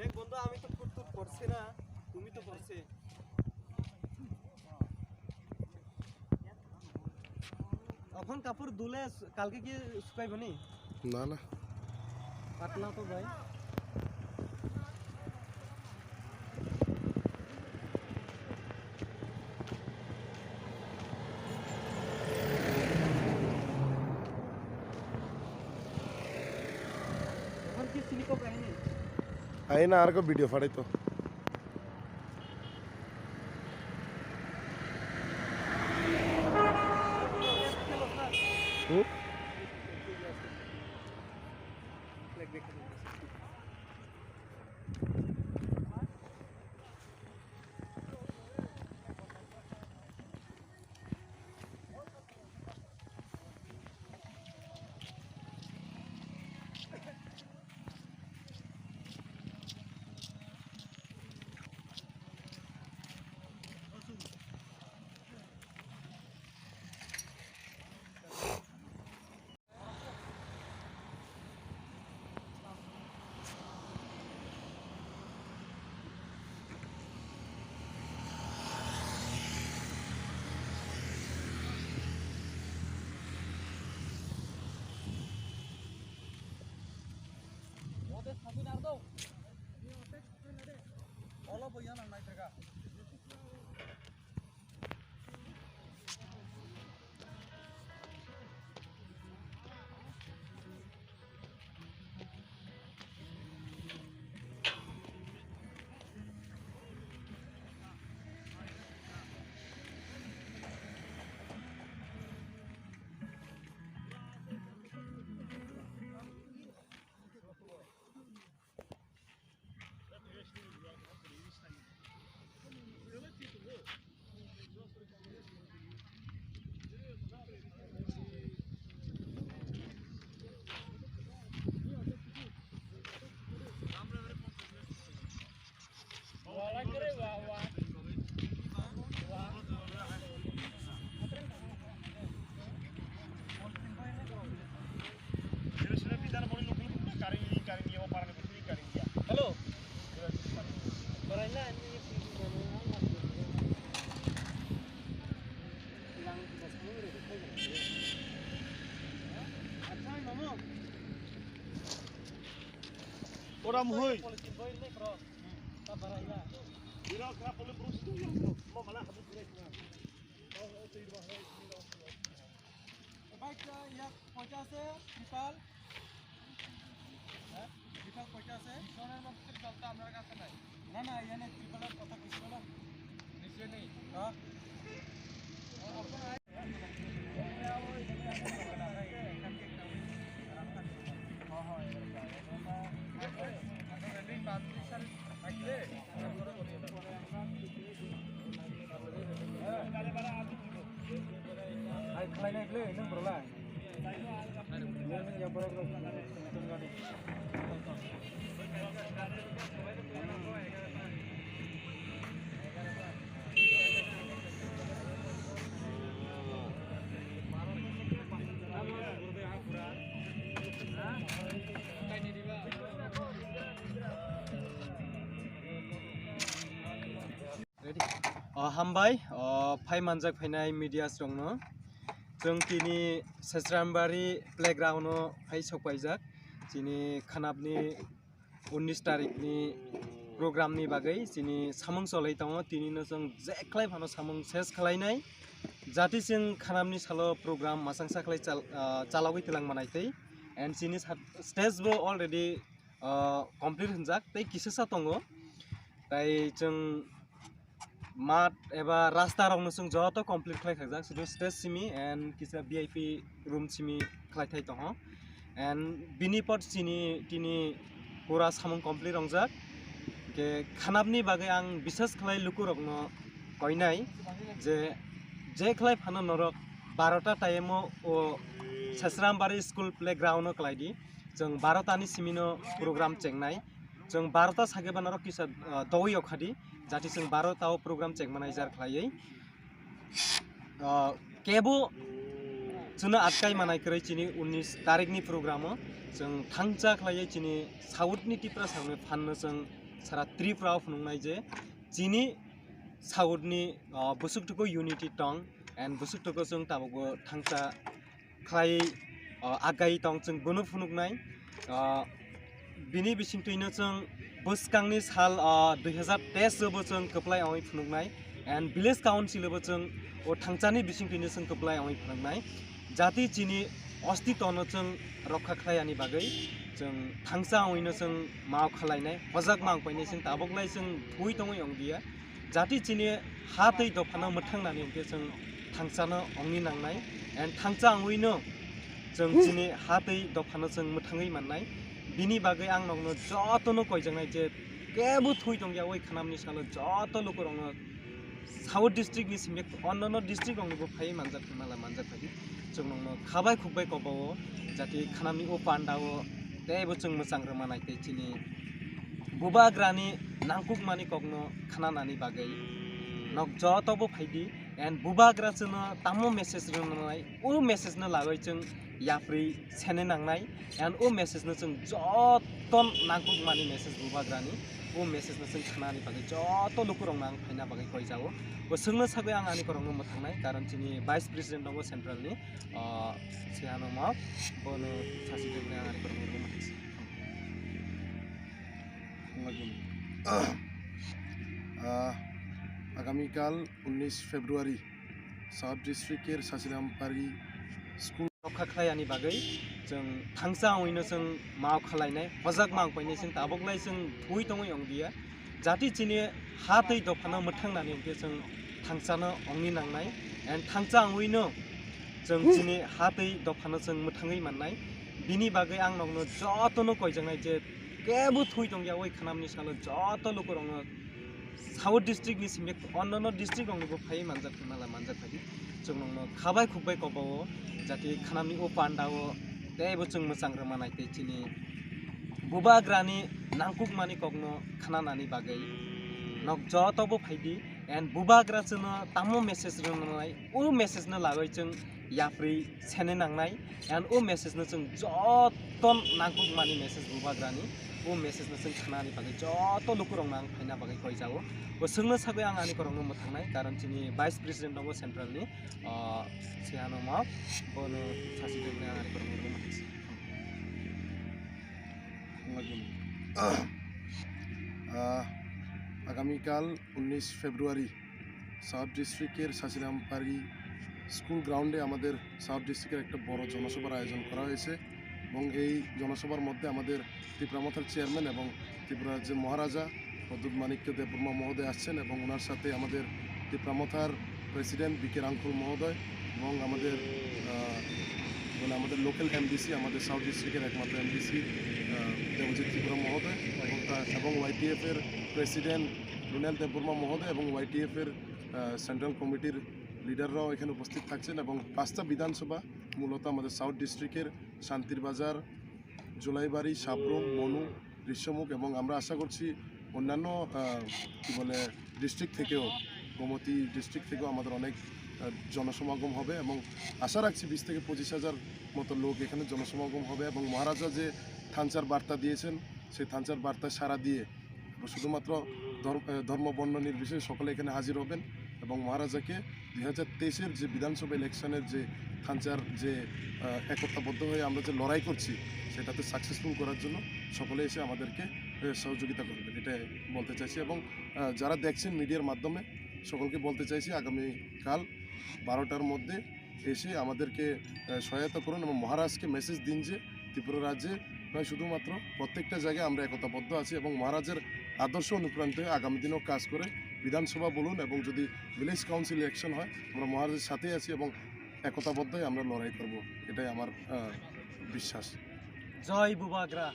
দেখ বন্ধু আমি তো ফুটফুট করছি না তুমি তো করছে এখন কাপড় ধুলে কালকে কি শুকাইব নি না না পাতলা তো ভাই এখন কি সিলিকো কাহিনী आई ना आर को वीडियो फाड़े तो Orang muhoi. Khulai naik le, nang berolai. Yang berolai. Hambai, Phai manjak phainai media strongno. जों तिनी सेस्रामबारी प्लेग्राउन्ड फाइ सौफाइजाक जिनि खानाबनि 19 तारिखनि प्रोग्रामनि बागै जिनि सामं सलाइताव तिनिनो जों जेख्लाय फानो सामं सेस खालायनाय जाति जों खानाबनि सालो प्रोग्राम मासां साख्लाय चालावै तिलां मानायतै एन्ड जिनि स्टेजबो अलरेडि कमप्लिट होनजाक तै किसेसा दङो तै जों mat eba rasta rong nusung joto complete khlai khajak sudu stage simi and kisa VIP room simi khlai thai tong and bini pot sini tini pura samung complete rongjak ke khanabni bagai ang bisas khlai luku rokno koinai je khlai phano norok 12 ta time o Sesrambari school playground khlai di jong 12 ta ni simino program chengnai jong 12 ta sage banaro kisa doi okhadi जाति जों 12 ताव programme check मानायजार खालायै केबो जोंनो आटकाय मानाय करै चिनि 19 तारिखनि programme जों थांजा खालायै चिनि साउथनि टिप्रा सावनो फाननो जों सारा त्रिपुरा फुनुंनाय जे जिनि साउथनि बुसुकटुको यूनिटी टं एंड बुसुकटुको जों ताबो थांसा खाय आगाय टं जों बोनो फुनुंनाय बिनि बिसिंथैनो जों बोसकांनि साल 2023 जोबो जों कप्लाय आवै फुनुंनाय एंड विलेज काउंसिलबो जों थांसानि बिसिंथैनो जों कप्लाय आवै फुनुंनाय जाति जिनि अस्तित्वनो जों रक्षा खालायनि बागै जों थांसा आवैनो जों माव खालायनाय हजाक मांपायनाय जों ताबोगलाय जों थुइ दङै अंगिया जाति जिनि हा दै दफानो मोथांनानै अंगे जों थांसानो अंनि नांनाय एंड थांसा आवैनो जों जिनि हा दै दफानो जों मोथाङै मोननाय बिनि बागै आं नंनो जतनो कयजोंनाय जे केबो थुइ दंगिया ओइ खानामनि सालो जत लोकरङ साउथ डिस्ट्रिक्ट नि सिमे अन्नन डिस्ट्रिक्ट अंनिबो फाय मानजाक माला मानजाक फाय जों नंनो खाबाय खुबाय कबावो जाति खानामनि ओ पान्डावो तेबो जों मोजां रमानाय तेचिनि बुबाग्रानि नांकुक मानि कगनो खानानानि बागै नक जतबो फायदि एंड बुबाग्रा जोंनो तामो मेसेज रनाय ओ मेसेज न लागै जों याफ्रि सेने नांनाय एंड ओ मेसेज न जों जतन नांकुक मानि मेसेज बुबाग्रानि ओ मेसेज न जों खानानि बागै जत लोकरङ नां फायना बागै कय जावो ओ सोंनो सागै आं आनि करङ मोथांनाय कारण जिनि वाइस प्रेसिडेंट दङ सेंट्रलनि सेहानो मा बोनो सासि दोंनाय आं आनि करङ मोथांसै আগামীকাল 19 ফেব্রুয়ারি সাউথ ডিস্ট্রিক্টের সাসিরামবাড়ি স্কুল रक्षा खालायनि बागै जों थांसा आवैनो जों माव खालायनाय हजाक मांपायनाय जों ताबोगलाय जों थुइ दङै अंगिया जाति जिनि हा दै दफानो मोथांनानै अंगे जों थांसानो अंनि नांनाय एंड थांसा आवैनो जों जिनि हा दै दफानो जों मोथाङै मोननाय बिनि बागै आं नंनो जतनो कयजोंनाय जे केबो थुइ दंगिया ओइ खानामनि सालो जत लोकरङ साउथ डिस्ट्रिक्ट नि सिमे अन्नन डिस्ट्रिक्ट अंनिबो फाय मानजाक माला मानजाक फाय जों नंनो खाबाय खुबाय कबावो जाति खानामनि ओ पान्डावो तेबो जों मोजां रमानाय तेचिनि बुबाग्रानि नांकुक मानि कगनो खानानानि बागै नक जतबो फायदि एंड बुबाग्रा जोंनो तामो मेसेज रनाय ओ मेसेज न लागै जों याफ्रि सेने नांनाय एंड ओ मेसेज न जों जतन नांकुक मानि मेसेज बुबाग्रानि ओ मेसेज न जों खानानि बागै जत लोकरङ नां फायना बागै कय जावो ओ सोंनो सागै आं आनि करङ मोथांनाय कारण जिनि वाइस प्रेसिडेंट दङ सेंट्रलनि सेहानो मा बोनो सासि दोंनाय आं आनि करङ मोथांसै আগামীকাল 19 ফেব্রুয়ারি সাউথ ডিস্ট্রিক্টের সাসিরামবাড়ি স্কুল গ্রাউন্ডে আমাদের সাউথ ডিস্ট্রিক্টের একটা বড় জনসভার আয়োজন করা হয়েছে এবং এই জনসভার মধ্যে আমাদের ত্রিপুরা মাথার চেয়ারম্যান এবং ত্রিপুরা রাজ্যের মহারাজা প্রদ্যুৎ মাণিক্য দেববর্মা মহোদয় আসছেন এবং ওনার সাথে আমাদের ত্রিপুরা মাথার প্রেসিডেন্ট বিকে রাঙ্কুল মহোদয় এবং আমাদের লোকাল এমডিসি আমাদের সাউথ ডিস্ট্রিক্টের একমাত্র এমডিসি দেবজিৎ ত্রিপুরা মহোদয় এবং ওয়াইটিএফের প্রেসিডেন্ট মৃণাল দেববর্মা মহোদয় এবং ওয়াইটিএফের সেন্ট্রাল কমিটির লিডাররাও এখানে উপস্থিত থাকছেন এবং 5টা বিধানসভা মূলত আমাদের সাউথ ডিস্ট্রিক্টের শান্তির বাজার জুলাই বাড়ি সাবরুম মনু ঋষ্যমুখ এবং আমরা আশা করছি অন্যান্য কি বলে ডিস্ট্রিক্ট থেকেও গোমতী ডিস্ট্রিক্ট থেকেও আমাদের অনেক জনসমাগম হবে এবং আশা রাখছি 20 থেকে 25,000 মতো লোক এখানে জনসমাগম হবে এবং মহারাজা যে থানচার বার্তা দিয়েছেন সেই থানচার বার্তায় সাড়া দিয়ে শুধুমাত্র ধর্ম বর্ণ নির্বিশেষে সকলে এখানে হাজির হবেন এবং মহারাজাকে 2023-এর যে বিধানসভা ইলেকশনের যে থানচার যে একতাবদ্ধ হয়ে আমরা যে লড়াই করছি সেটাতে সাকসেসফুল করার জন্য সকলে এসে আমাদেরকে সহযোগিতা করবেন এটাই বলতে চাইছি এবং যারা দেখছেন মিডিয়ার মাধ্যমে সকলকে বলতে চাইছি আগামীকাল 12টার মধ্যে এসে আমাদেরকে সহায়তা করুন এবং মহারাজকে মেসেজ দিন যে ত্রিপুরা রাজ্যে নয় শুধুমাত্র প্রত্যেকটা জায়গায় আমরা একতাবদ্ধ আছি এবং মহারাজের আদর্শ অনুপ্রাণিত হয়ে আগামী দিনেও কাজ করে বিধানসভা বলুন এবং যদি ভিলেজ কাউন্সিল ইলেকশন হয় আমরা মহারাজের সাথেই আছি এবং একতাবদ্ধ হয়ে আমরা লড়াই করব এটাই আমার বিশ্বাস জয় বুবাগ্রা